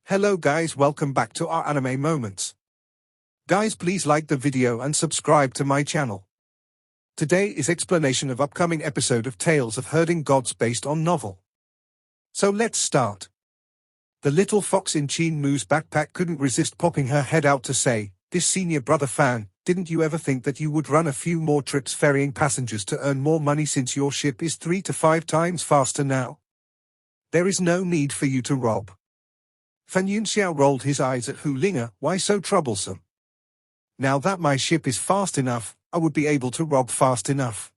Hello guys, welcome back to our anime moments. Guys, please like the video and subscribe to my channel. Today is explanation of upcoming episode of Tales of Herding Gods based on novel. So let's start. The little fox in Qin Mu's backpack couldn't resist popping her head out to say, "This senior brother fan, didn't you ever think that you would run a few more trips ferrying passengers to earn more money since your ship is 3 to 5 times faster now? There is no need for you to rob." Fan Yunxiao rolled his eyes at Hu Linga. "Why so troublesome? Now that my ship is fast enough, I would be able to rob fast enough.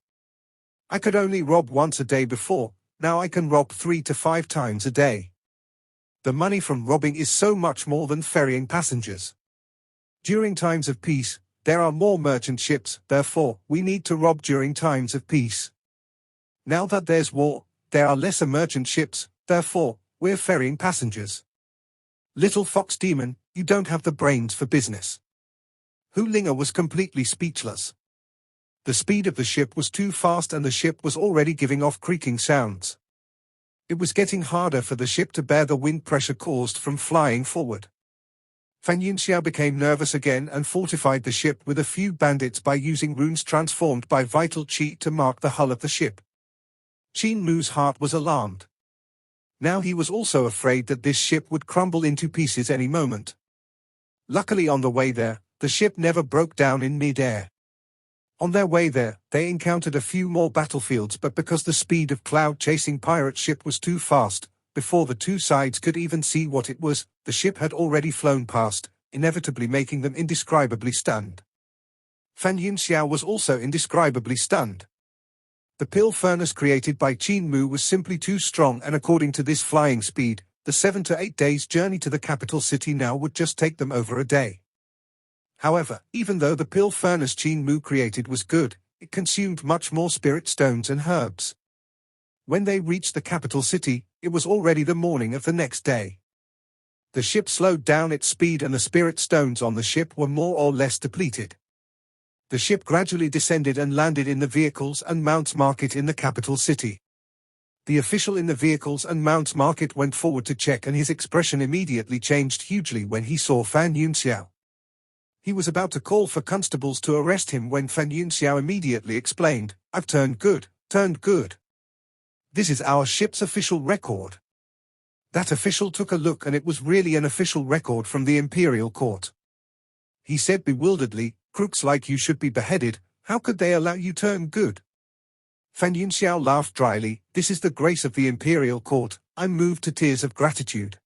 I could only rob once a day before, now I can rob 3 to 5 times a day. The money from robbing is so much more than ferrying passengers. During times of peace, there are more merchant ships, therefore, we need to rob during times of peace. Now that there's war, there are lesser merchant ships, therefore, we're ferrying passengers. Little fox demon, you don't have the brains for business." Hu Linga was completely speechless. The speed of the ship was too fast and the ship was already giving off creaking sounds. It was getting harder for the ship to bear the wind pressure caused from flying forward. Fan Yunxiao became nervous again and fortified the ship with a few bandits by using runes transformed by vital chi to mark the hull of the ship. Qin Mu's heart was alarmed. Now he was also afraid that this ship would crumble into pieces any moment. Luckily on the way there, the ship never broke down in mid-air. On their way there, they encountered a few more battlefields, but because the speed of cloud-chasing pirate ship was too fast, before the two sides could even see what it was, the ship had already flown past, inevitably making them indescribably stunned. Fan Yunxiao was also indescribably stunned. The pill furnace created by Qin Mu was simply too strong, and according to this flying speed, the 7 to 8 days' journey to the capital city now would just take them over a day. However, even though the pill furnace Qin Mu created was good, it consumed much more spirit stones and herbs. When they reached the capital city, it was already the morning of the next day. The ship slowed down its speed and the spirit stones on the ship were more or less depleted. The ship gradually descended and landed in the vehicles and mounts market in the capital city. The official in the vehicles and mounts market went forward to check, and his expression immediately changed hugely when he saw Fan Yunxiao. He was about to call for constables to arrest him when Fan Yunxiao immediately explained, "I've turned good, turned good. This is our ship's official record." That official took a look and it was really an official record from the Imperial court. He said bewilderedly, "Crooks like you should be beheaded, how could they allow you turn good?" Fan Yunxiao laughed dryly, "This is the grace of the Imperial court, I'm moved to tears of gratitude."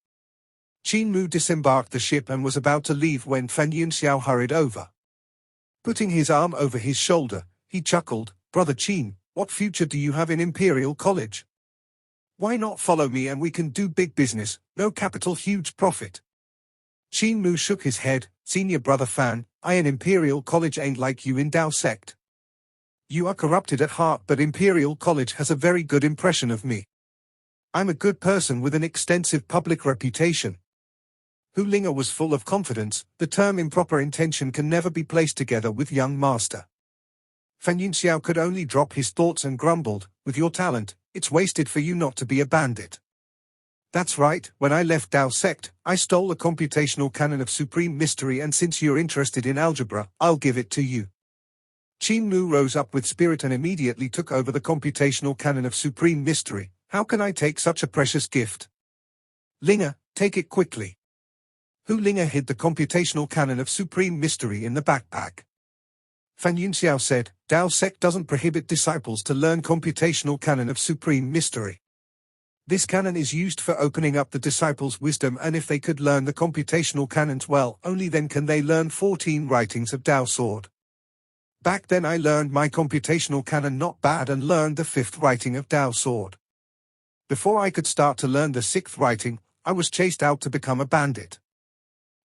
Qin Mu disembarked the ship and was about to leave when Fan Yunxiao hurried over. Putting his arm over his shoulder, he chuckled, "Brother Qin, what future do you have in Imperial College? Why not follow me and we can do big business, no capital, huge profit." Qin Mu shook his head, "Senior brother Fan, I in Imperial College ain't like you in Dao sect. You are corrupted at heart, but Imperial College has a very good impression of me. I'm a good person with an extensive public reputation." Hu Linga was full of confidence. The term improper intention can never be placed together with young master. Fan Yunxiao could only drop his thoughts and grumbled, "With your talent, it's wasted for you not to be a bandit." "That's right, when I left Dao sect, I stole a computational canon of supreme mystery, and since you're interested in algebra, I'll give it to you." Qin Mu rose up with spirit and immediately took over the computational canon of supreme mystery. "How can I take such a precious gift?" "Linga, take it quickly." Hu Linga hid the computational canon of supreme mystery in the backpack. Fan Yunxiao said, "Dao sect doesn't prohibit disciples to learn computational canon of supreme mystery. This canon is used for opening up the disciples' wisdom, and if they could learn the computational canons well, only then can they learn 14 writings of Dao Sword. Back then I learned my computational canon not bad and learned the 5th writing of Dao Sword. Before I could start to learn the 6th writing, I was chased out to become a bandit."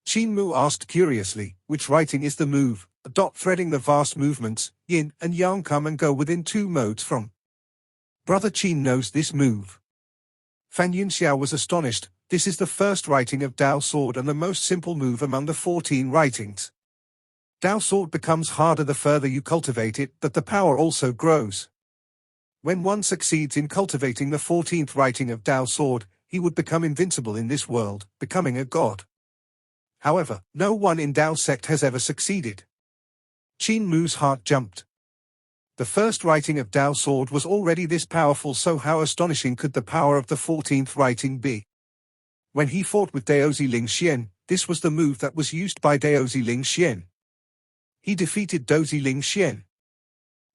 Qin Mu asked curiously, "Which writing is the move, threading the vast movements, yin and yang come and go within 2 modes from?" "Brother Qin knows this move." Fan Yunxiao was astonished. "This is the 1st writing of Dao Sword and the most simple move among the 14 writings. Dao Sword becomes harder the further you cultivate it, but the power also grows. When one succeeds in cultivating the 14th writing of Dao Sword, he would become invincible in this world, becoming a god. However, no one in Dao sect has ever succeeded. Qin Mu's heart jumped. The first writing of Dao Sword was already this powerful, so how astonishing could the power of the 14th writing be? When he fought with Daozi Ling Xian, this was the move that was used by Daozi Ling Xian. He defeated Daozi Ling Xian.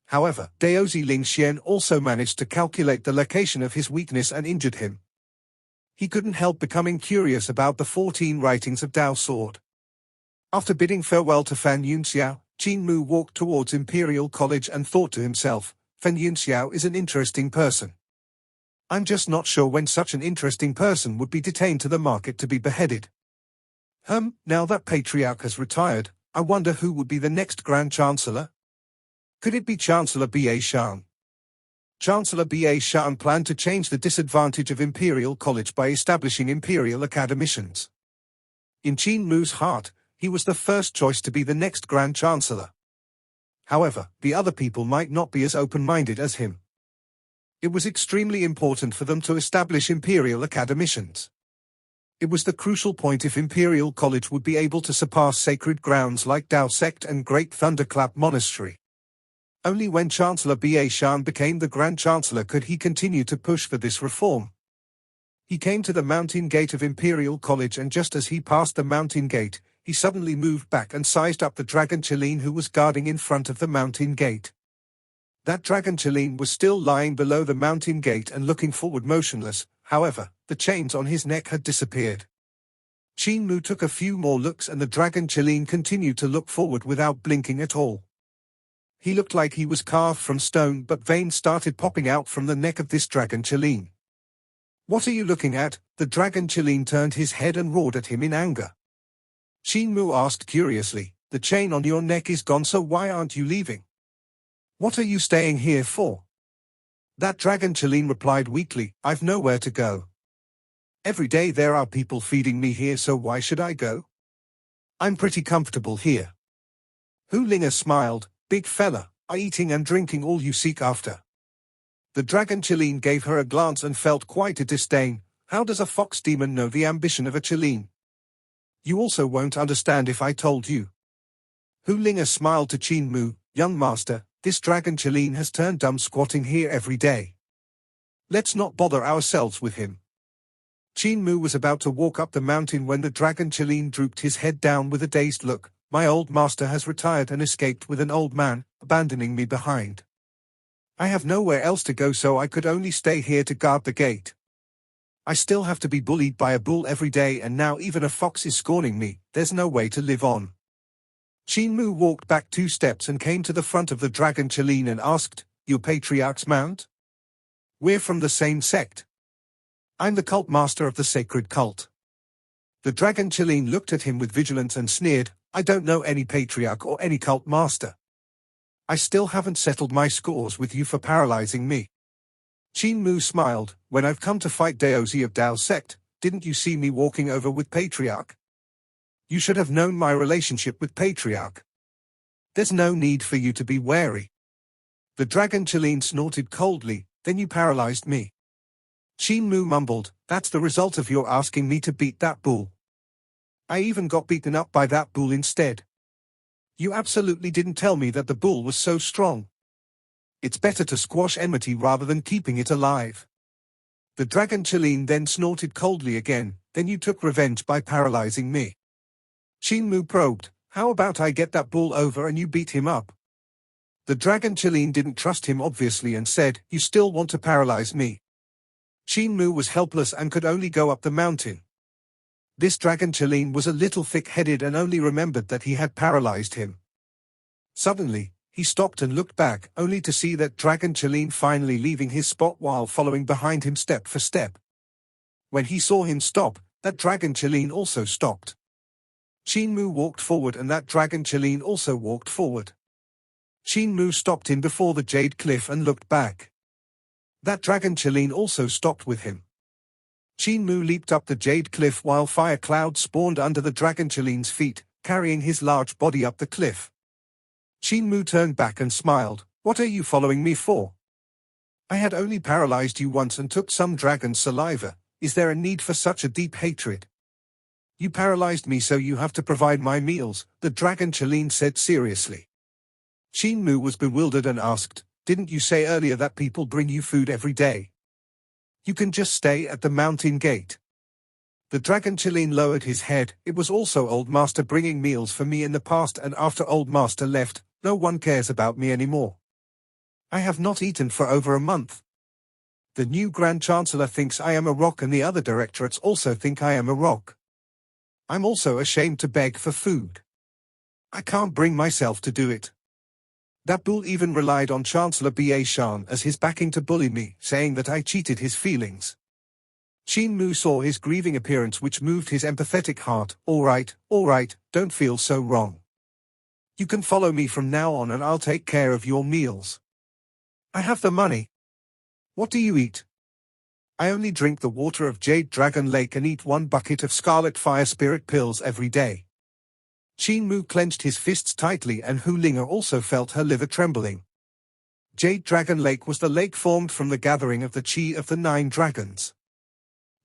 However, Daozi Ling Xian also managed to calculate the location of his weakness and injured him. He couldn't help becoming curious about the 14 writings of Dao Sword. After bidding farewell to Fan Yunxiao, Qin Mu walked towards Imperial College and thought to himself, Fan Yunxiao is an interesting person. I'm just not sure when such an interesting person would be detained to the market to be beheaded. Now that Patriarch has retired, I wonder who would be the next Grand Chancellor? Could it be Chancellor Ba Shan? Chancellor Ba Shan planned to change the disadvantage of Imperial College by establishing Imperial Academicians. In Qin Mu's heart, he was the first choice to be the next Grand Chancellor. However, the other people might not be as open-minded as him. It was extremely important for them to establish Imperial Academicians. It was the crucial point if Imperial College would be able to surpass sacred grounds like Dao Sect and Great Thunderclap Monastery. Only when Chancellor Ba Shan became the Grand Chancellor could he continue to push for this reform. He came to the mountain gate of Imperial College, and just as he passed the mountain gate, he suddenly moved back and sized up the dragon chilene who was guarding in front of the mountain gate. That dragon chilene was still lying below the mountain gate and looking forward motionless. However, the chains on his neck had disappeared. Qin Mu took a few more looks and the dragon chilene continued to look forward without blinking at all. He looked like he was carved from stone, but veins started popping out from the neck of this dragon chilene. What are you looking at? The dragon chilene turned his head and roared at him in anger. Qin Mu asked curiously, the chain on your neck is gone, so why aren't you leaving? What are you staying here for? That dragon chilene replied weakly, I've nowhere to go. Every day there are people feeding me here, so why should I go? I'm pretty comfortable here. Hu Linga smiled, big fella, are eating and drinking all you seek after? The dragon chilene gave her a glance and felt quite a disdain. How does a fox demon know the ambition of a chilene? You also won't understand if I told you. Hu Linga smiled to Qin Mu, young master, this dragon chilene has turned dumb squatting here every day. Let's not bother ourselves with him. Qin Mu was about to walk up the mountain when the dragon chilene drooped his head down with a dazed look. My old master has retired and escaped with an old man, abandoning me behind. I have nowhere else to go, so I could only stay here to guard the gate. I still have to be bullied by a bull every day, and now even a fox is scorning me. There's no way to live on. Qin Mu walked back 2 steps and came to the front of the dragon chilene and asked, You Patriarch's mount? We're from the same sect. I'm the cult master of the sacred cult. The dragon chilene looked at him with vigilance and sneered, I don't know any patriarch or any cult master. I still haven't settled my scores with you for paralyzing me. Qin Mu smiled, when I've come to fight Daozi of Dao sect, didn't you see me walking over with Patriarch? You should have known my relationship with Patriarch. There's no need for you to be wary. The dragon chilene snorted coldly, then you paralyzed me. Qin Mu mumbled, that's the result of your asking me to beat that bull. I even got beaten up by that bull instead. You absolutely didn't tell me that the bull was so strong. It's better to squash enmity rather than keeping it alive. The dragon chilene then snorted coldly again, then you took revenge by paralyzing me. Qin Mu probed, how about I get that bull over and you beat him up? The dragon chilene didn't trust him obviously and said, you still want to paralyze me? Qin Mu was helpless and could only go up the mountain. This dragon chilene was a little thick-headed and only remembered that he had paralyzed him. Suddenly, he stopped and looked back, only to see that dragon chilene finally leaving his spot while following behind him step for step. When he saw him stop, that dragon chilene also stopped. Qin Mu walked forward and that dragon chilene also walked forward. Qin Mu stopped him before the jade cliff and looked back. That dragon chilene also stopped with him. Qin Mu leaped up the jade cliff while fire clouds spawned under the dragon chilene's feet, carrying his large body up the cliff. Qin Mu turned back and smiled, what are you following me for? I had only paralyzed you once and took some dragon's saliva, Is there a need for such a deep hatred? You paralyzed me, so you have to provide my meals, the dragon chilene said seriously. Qin Mu was bewildered and asked, didn't you say earlier that people bring you food every day? You can just stay at the mountain gate. The dragon chilene lowered his head. It was also Old Master bringing meals for me in the past, and after Old Master left, no one cares about me anymore. I have not eaten for over a month. The new Grand Chancellor thinks I am a rock, and the other directorates also think I am a rock. I'm also ashamed to beg for food. I can't bring myself to do it. That bull even relied on Chancellor Ba Shan as his backing to bully me, saying that I cheated his feelings. Qin Mu saw his grieving appearance, which moved his empathetic heart. All right, don't feel so wrong. You can follow me from now on, and I'll take care of your meals. I have the money. What do you eat? I only drink the water of Jade Dragon Lake and eat 1 bucket of Scarlet Fire Spirit pills every day. Qin Mu clenched his fists tightly, and Hu Linga also felt her liver trembling. Jade Dragon Lake was the lake formed from the gathering of the Qi of the 9 dragons.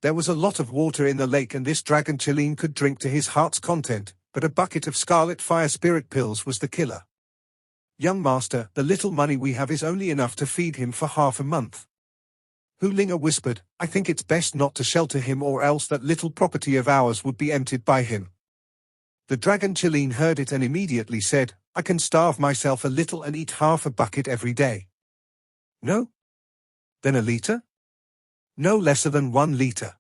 There was a lot of water in the lake, and this dragon chilene could drink to his heart's content, but a bucket of Scarlet Fire Spirit pills was the killer. Young master, the little money we have is only enough to feed him for half a month. Hu Linga whispered, I think it's best not to shelter him, or else that little property of ours would be emptied by him. The dragon chilene heard it and immediately said, I can starve myself a little and eat half a bucket every day. No? Then a liter? No lesser than 1 liter.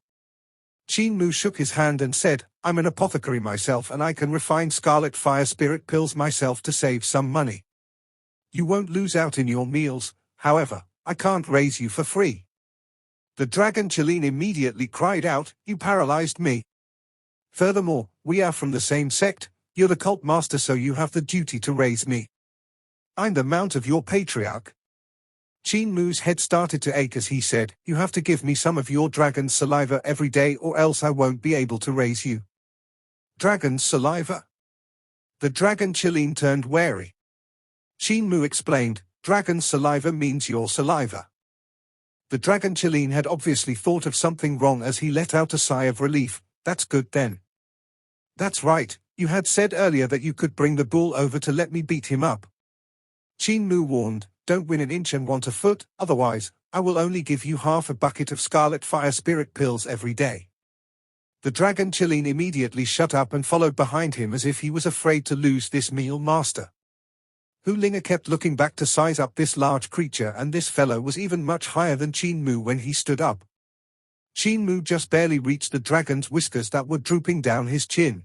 Qin Mu shook his hand and said, I'm an apothecary myself, and I can refine Scarlet Fire Spirit pills myself to save some money. You won't lose out in your meals, however, I can't raise you for free. The dragon chilene immediately cried out, you paralyzed me. Furthermore, we are from the same sect, you're the cult master, so you have the duty to raise me. I'm the mount of your patriarch. Qin Mu's head started to ache as he said, you have to give me some of your dragon's saliva every day, or else I won't be able to raise you. Dragon's saliva? The dragon chilene turned wary. Qin Mu explained, dragon's saliva means your saliva. The dragon chilene had obviously thought of something wrong as he let out a sigh of relief. That's good then. That's right, you had said earlier that you could bring the bull over to let me beat him up. Qin Mu warned, don't win an inch and want a foot, otherwise, I will only give you half a bucket of Scarlet Fire Spirit pills every day. The dragon chilene immediately shut up and followed behind him as if he was afraid to lose this meal master. Hu Linga kept looking back to size up this large creature, and this fellow was even much higher than Qin Mu when he stood up. Qin Mu just barely reached the dragon's whiskers that were drooping down his chin.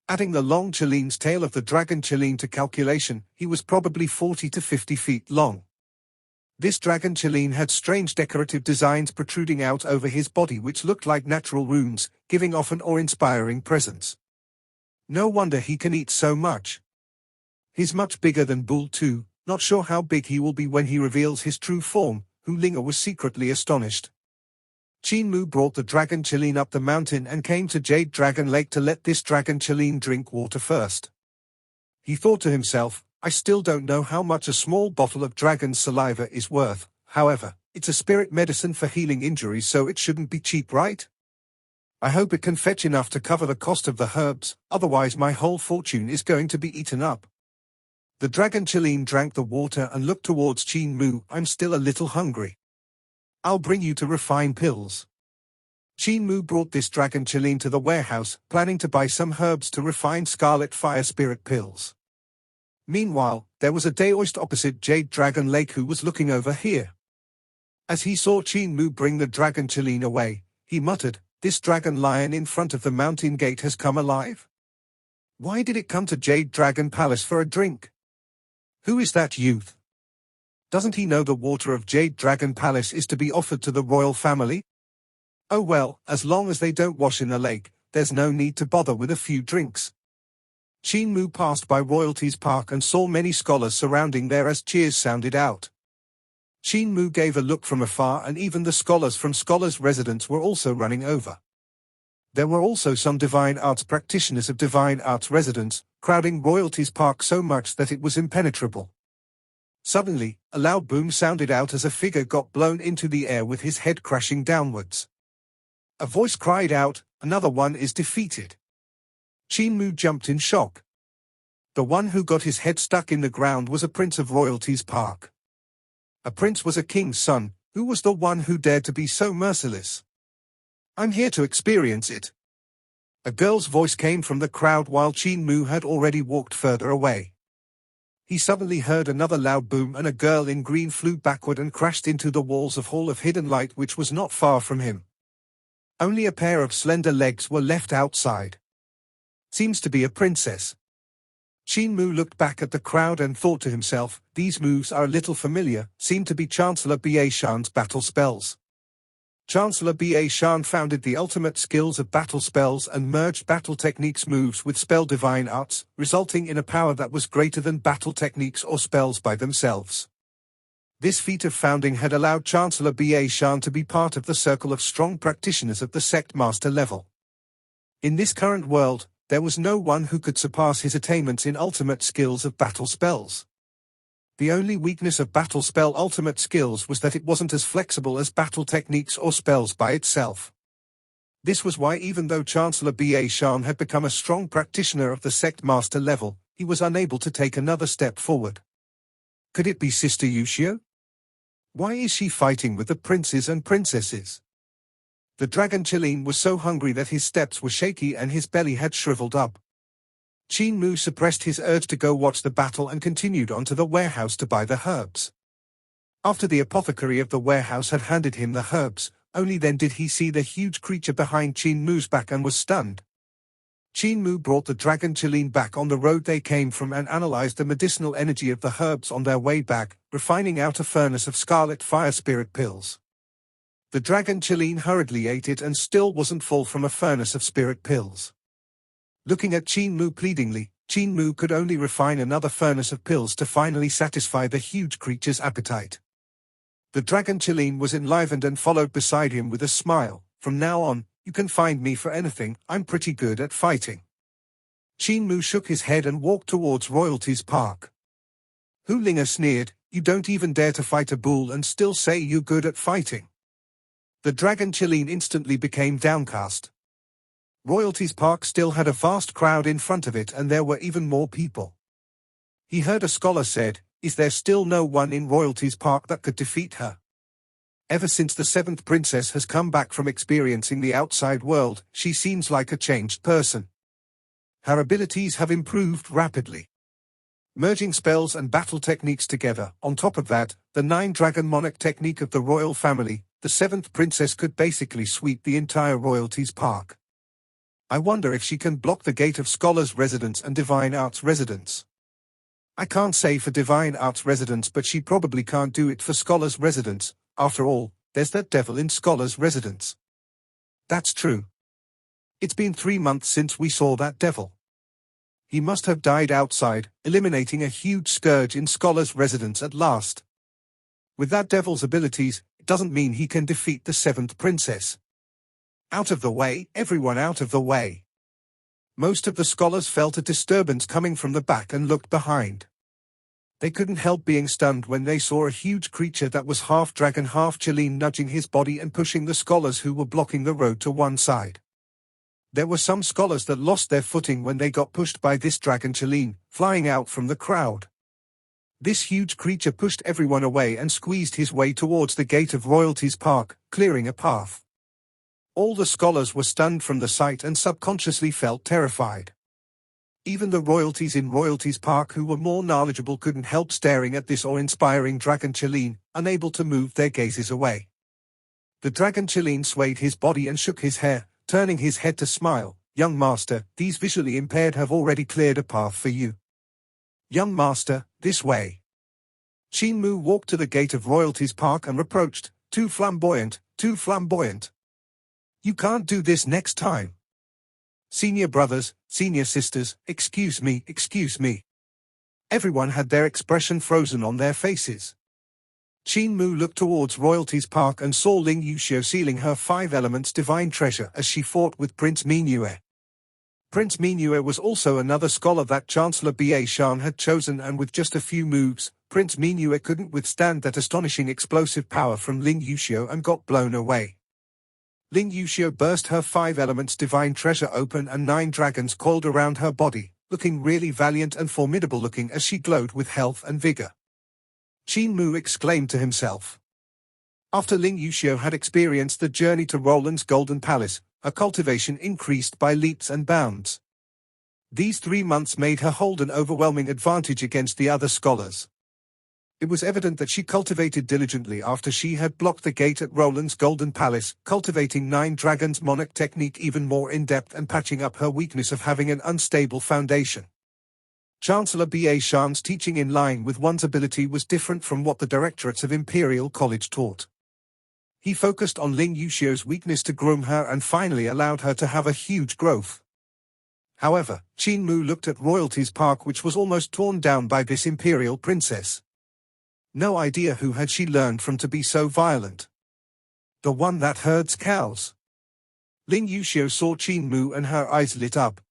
Adding the long chilene's tail of the dragon chilene to calculation, he was probably 40 to 50 feet long. This dragon chilene had strange decorative designs protruding out over his body which looked like natural runes, giving off an awe-inspiring presence. No wonder he can eat so much. He's much bigger than Bull too, not sure how big he will be when he reveals his true form. Hu Linga was secretly astonished. Qin Mu brought the dragon chilene up the mountain and came to Jade Dragon Lake to let this dragon chilene drink water first. He thought to himself, I still don't know how much a small bottle of dragon's saliva is worth, however, it's a spirit medicine for healing injuries, so it shouldn't be cheap, right? I hope it can fetch enough to cover the cost of the herbs, otherwise my whole fortune is going to be eaten up. The dragon chilene drank the water and looked towards Qin Mu. I'm still a little hungry. I'll bring you to refine pills. Qin Mu brought this dragon chilene to the warehouse, planning to buy some herbs to refine Scarlet Fire Spirit pills. Meanwhile, there was a Daoist opposite Jade Dragon Lake who was looking over here. As he saw Qin Mu bring the dragon chilene away, he muttered, this dragon lion in front of the mountain gate has come alive? Why did it come to Jade Dragon Palace for a drink? Who is that youth? Doesn't he know the water of Jade Dragon Palace is to be offered to the royal family? Oh well, as long as they don't wash in the lake, there's no need to bother with a few drinks. Qin Mu passed by Royalties Park and saw many scholars surrounding there as cheers sounded out. Qin Mu gave a look from afar, and even the scholars from scholars' residence were also running over. There were also some divine arts practitioners of divine arts residence, crowding Royalties Park so much that it was impenetrable. Suddenly, a loud boom sounded out as a figure got blown into the air with his head crashing downwards. A voice cried out, "Another one is defeated." Qin Mu jumped in shock. The one who got his head stuck in the ground was a prince of Royalties Park. A prince was a king's son. Who was the one who dared to be so merciless? "I'm here to experience it." A girl's voice came from the crowd while Qin Mu had already walked further away. He suddenly heard another loud boom and a girl in green flew backward and crashed into the walls of Hall of Hidden Light, which was not far from him. Only a pair of slender legs were left outside. Seems to be a princess. Qin Mu looked back at the crowd and thought to himself, these moves are a little familiar, seem to be Chancellor Ba Shan's battle spells. Chancellor Ba Shan founded the ultimate skills of battle spells and merged battle techniques moves with spell divine arts, resulting in a power that was greater than battle techniques or spells by themselves. This feat of founding had allowed Chancellor Ba Shan to be part of the circle of strong practitioners at the sect master level. In this current world, there was no one who could surpass his attainments in ultimate skills of battle spells. The only weakness of battle spell ultimate skills was that it wasn't as flexible as battle techniques or spells by itself. This was why even though Chancellor Ba Shan had become a strong practitioner of the sect master level, he was unable to take another step forward. Could it be Sister Yushio? Why is she fighting with the princes and princesses? The dragon Chilene was so hungry that his steps were shaky and his belly had shriveled up. Qin Mu suppressed his urge to go watch the battle and continued on to the warehouse to buy the herbs. After the apothecary of the warehouse had handed him the herbs, only then did he see the huge creature behind Qin Mu's back and was stunned. Qin Mu brought the dragon Chilene back on the road they came from and analyzed the medicinal energy of the herbs on their way back, refining out a furnace of scarlet fire spirit pills. The dragon Chilene hurriedly ate it and still wasn't full from a furnace of spirit pills. Looking at Qin Mu pleadingly, Qin Mu could only refine another furnace of pills to finally satisfy the huge creature's appetite. The dragon Chilene was enlivened and followed beside him with a smile. "From now on, you can find me for anything, I'm pretty good at fighting." Qin Mu shook his head and walked towards Royalties Park. Hu Linga sneered, "You don't even dare to fight a bull and still say you're good at fighting." The dragon Chilene instantly became downcast. Royalties Park still had a vast crowd in front of it and there were even more people. He heard a scholar said, "Is there still no one in Royalties Park that could defeat her? Ever since the 7th princess has come back from experiencing the outside world, she seems like a changed person. Her abilities have improved rapidly. Merging spells and battle techniques together, on top of that, the 9-dragon monarch technique of the royal family, the 7th princess could basically sweep the entire Royalties Park. I wonder if she can block the gate of Scholars' Residence and Divine Arts Residence. I can't say for Divine Arts Residence, but she probably can't do it for Scholars' Residence. After all, there's that devil in Scholars' Residence." "That's true. It's been 3 months since we saw that devil. He must have died outside, eliminating a huge scourge in Scholars' Residence at last. With that devil's abilities, it doesn't mean he can defeat the 7th princess. Out of the way, everyone out of the way." Most of the scholars felt a disturbance coming from the back and looked behind. They couldn't help being stunned when they saw a huge creature that was half dragon half Chilene nudging his body and pushing the scholars who were blocking the road to one side. There were some scholars that lost their footing when they got pushed by this dragon Chilene, flying out from the crowd. This huge creature pushed everyone away and squeezed his way towards the gate of Royalties Park, clearing a path. All the scholars were stunned from the sight and subconsciously felt terrified. Even the royalties in Royalties Park who were more knowledgeable couldn't help staring at this awe-inspiring dragon Chilene, unable to move their gazes away. The dragon Chilene swayed his body and shook his hair, turning his head to smile. "Young master, these visually impaired have already cleared a path for you. Young master, this way." Qin Mu walked to the gate of Royalties Park and reproached, too flamboyant, too flamboyant. "You can't do this next time. Senior brothers, senior sisters, excuse me, excuse me." Everyone had their expression frozen on their faces. Qin Mu looked towards Royalties Park and saw Ling Yuxiu sealing her 5 elements divine treasure as she fought with Prince Mingyue. Prince Mingyue was also another scholar that Chancellor Ba Shan had chosen, and with just a few moves, Prince Mingyue couldn't withstand that astonishing explosive power from Ling Yuxiu and got blown away. Ling Yuxiu burst her 5 elements divine treasure open and 9 dragons coiled around her body, looking really valiant and formidable looking as she glowed with health and vigor. Qin Mu exclaimed to himself. After Ling Yuxiu had experienced the journey to Roland's Golden Palace, her cultivation increased by leaps and bounds. These 3 months made her hold an overwhelming advantage against the other scholars. It was evident that she cultivated diligently after she had blocked the gate at Roland's Golden Palace, cultivating 9 dragons monarch technique even more in-depth and patching up her weakness of having an unstable foundation. Chancellor B.A. Shan's teaching in line with one's ability was different from what the directorates of Imperial College taught. He focused on Ling Yuxiu's weakness to groom her and finally allowed her to have a huge growth. However, Qin Mu looked at Royalties Park, which was almost torn down by this Imperial princess. No idea who had she learned from to be so violent. The one that herds cows. Ling Yuxiu saw Qin Mu and her eyes lit up.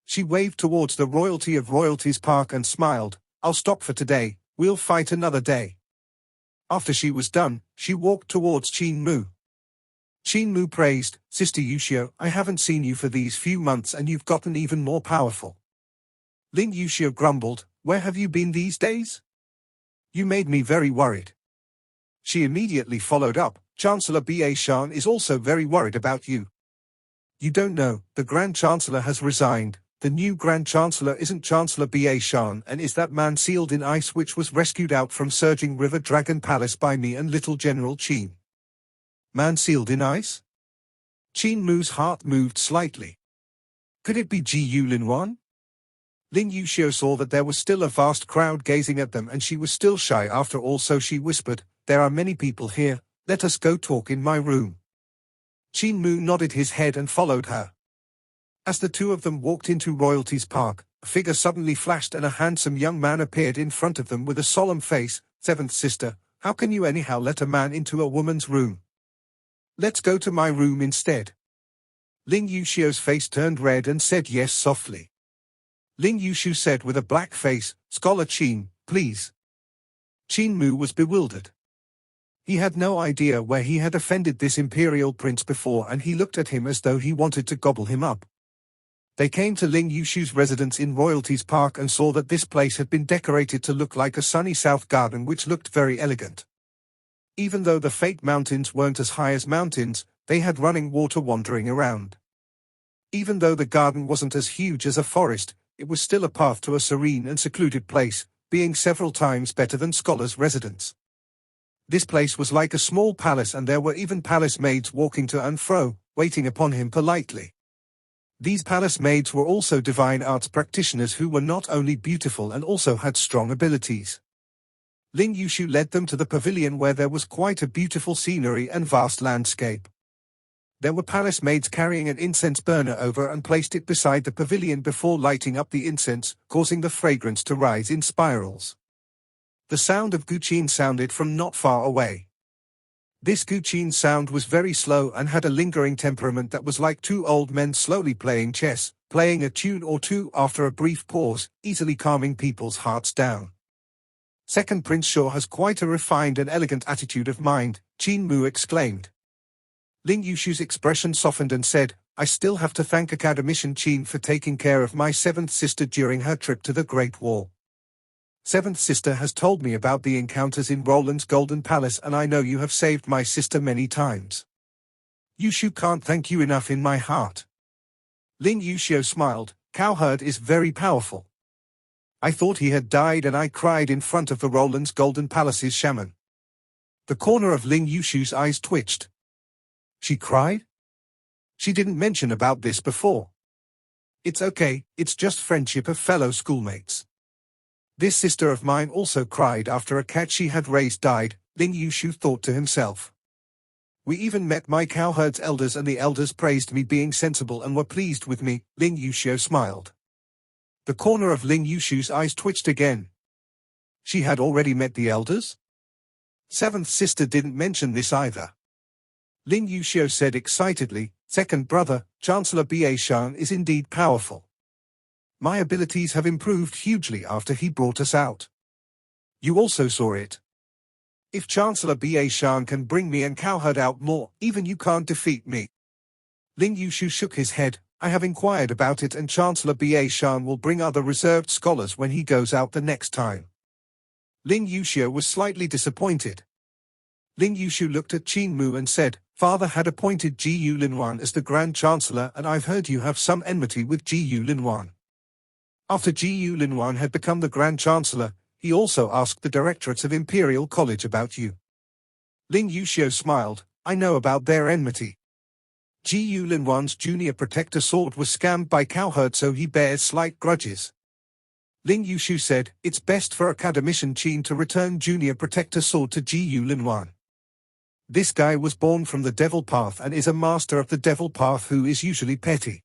She waved towards the royalty of Royalties Park and smiled. I'll stop for today, we'll fight another day. After she was done, she walked towards Qin Mu. Qin Mu praised, Sister Yuxiu, I haven't seen you for these few months and you've gotten even more powerful. Ling Yuxiu grumbled, where have you been these days? You made me very worried. She immediately followed up, Chancellor B.A. Shan is also very worried about you. You don't know, the Grand Chancellor has resigned. The new Grand Chancellor isn't Chancellor B.A. Shan and is that man sealed in ice which was rescued out from Surging River Dragon Palace by me and little General Qin. Man sealed in ice? Qin Mu's heart moved slightly. Could it be Ji Yulinwan? Ling Yuxiu saw that there was still a vast crowd gazing at them and she was still shy after all, so she whispered, there are many people here, let us go talk in my room. Qin Mu nodded his head and followed her. As the two of them walked into Royalties Park, a figure suddenly flashed and a handsome young man appeared in front of them with a solemn face. Seventh sister, how can you anyhow let a man into a woman's room? Let's go to my room instead. Ling Yuxiu's face turned red and said yes softly. Ling Yuxiu said with a black face, Scholar Qin, please. Qin Mu was bewildered. He had no idea where he had offended this imperial prince before and he looked at him as though he wanted to gobble him up. They came to Ling Yuxiu's residence in Royalties Park and saw that this place had been decorated to look like a sunny south garden which looked very elegant. Even though the Fate Mountains weren't as high as mountains, they had running water wandering around. Even though the garden wasn't as huge as a forest, it was still a path to a serene and secluded place, being several times better than scholars' residence. This place was like a small palace and there were even palace maids walking to and fro, waiting upon him politely. These palace maids were also divine arts practitioners who were not only beautiful and also had strong abilities. Ling Yuxiu led them to the pavilion where there was quite a beautiful scenery and vast landscape. There were palace maids carrying an incense burner over and placed it beside the pavilion before lighting up the incense, causing the fragrance to rise in spirals. The sound of guqin sounded from not far away. This guqin sound was very slow and had a lingering temperament that was like two old men slowly playing chess, playing a tune or two after a brief pause, easily calming people's hearts down. Second Prince Shaw has quite a refined and elegant attitude of mind, Qin Mu exclaimed. Ling Yuxiu's expression softened and said, I still have to thank Academician Qin for taking care of my seventh sister during her trip to the Great Wall. Seventh sister has told me about the encounters in Roland's Golden Palace and I know you have saved my sister many times. Yuxiu can't thank you enough in my heart. Ling Yuxiu smiled, Cowherd is very powerful. I thought he had died and I cried in front of the Roland's Golden Palace's shaman. The corner of Ling Yuxiu's eyes twitched. She cried? She didn't mention about this before. It's okay, it's just friendship of fellow schoolmates. This sister of mine also cried after a cat she had raised died, Ling Yuxiu thought to himself. We even met my cowherd's elders and the elders praised me being sensible and were pleased with me, Ling Yuxiu smiled. The corner of Ling Yuxiu's eyes twitched again. She had already met the elders? Seventh sister didn't mention this either. Ling Yuxiu said excitedly, Second brother, Chancellor B.A. Shan is indeed powerful. My abilities have improved hugely after he brought us out. You also saw it. If Chancellor Ba Shan can bring me and Cowherd out more, even you can't defeat me. Lin Yushu shook his head. I have inquired about it and Chancellor Ba Shan will bring other reserved scholars when he goes out the next time. Lin Yushu was slightly disappointed. Lin Yushu looked at Qin Mu and said, Father had appointed Gu Linwan as the Grand Chancellor and I've heard you have some enmity with Gu Linwan. After Gu Linwan had become the Grand Chancellor, he also asked the directorates of Imperial College about you. Lin Yushu smiled. I know about their enmity. Gu Linwan's junior protector sword was scammed by Cowherd, so he bears slight grudges. Lin Yushu said, it's best for Academician Qin to return junior protector sword to Gu Linwan. This guy was born from the Devil Path and is a master of the Devil Path who is usually petty.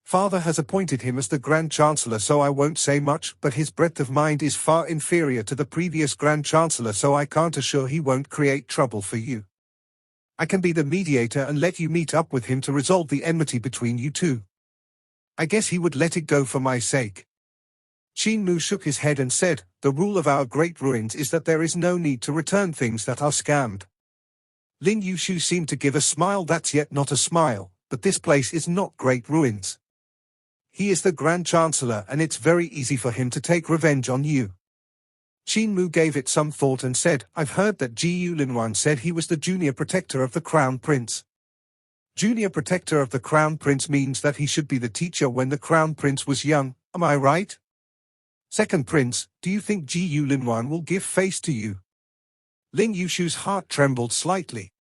Father has appointed him as the Grand Chancellor, so I won't say much, but his breadth of mind is far inferior to the previous Grand Chancellor, so I can't assure he won't create trouble for you. I can be the mediator and let you meet up with him to resolve the enmity between you two. I guess he would let it go for my sake. Qin Mu shook his head and said, the rule of our great ruins is that there is no need to return things that are scammed. Lin Yushu seemed to give a smile that's yet not a smile, but this place is not great ruins. He is the Grand Chancellor and it's very easy for him to take revenge on you. Qin Mu gave it some thought and said, I've heard that Gu Linwan said he was the junior protector of the Crown Prince. Junior protector of the Crown Prince means that he should be the teacher when the Crown Prince was young, am I right? Second Prince, do you think Gu Linwan will give face to you? Lin Yushu's heart trembled slightly.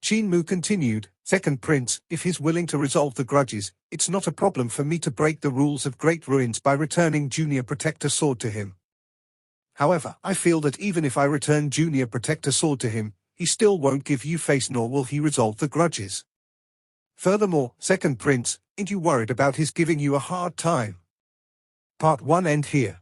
Qin Mu continued, Second Prince, if he's willing to resolve the grudges, it's not a problem for me to break the rules of Great Ruins by returning Junior Protector Sword to him. However, I feel that even if I return Junior Protector Sword to him, he still won't give you face nor will he resolve the grudges. Furthermore, Second Prince, ain't you worried about his giving you a hard time? Part 1 end here.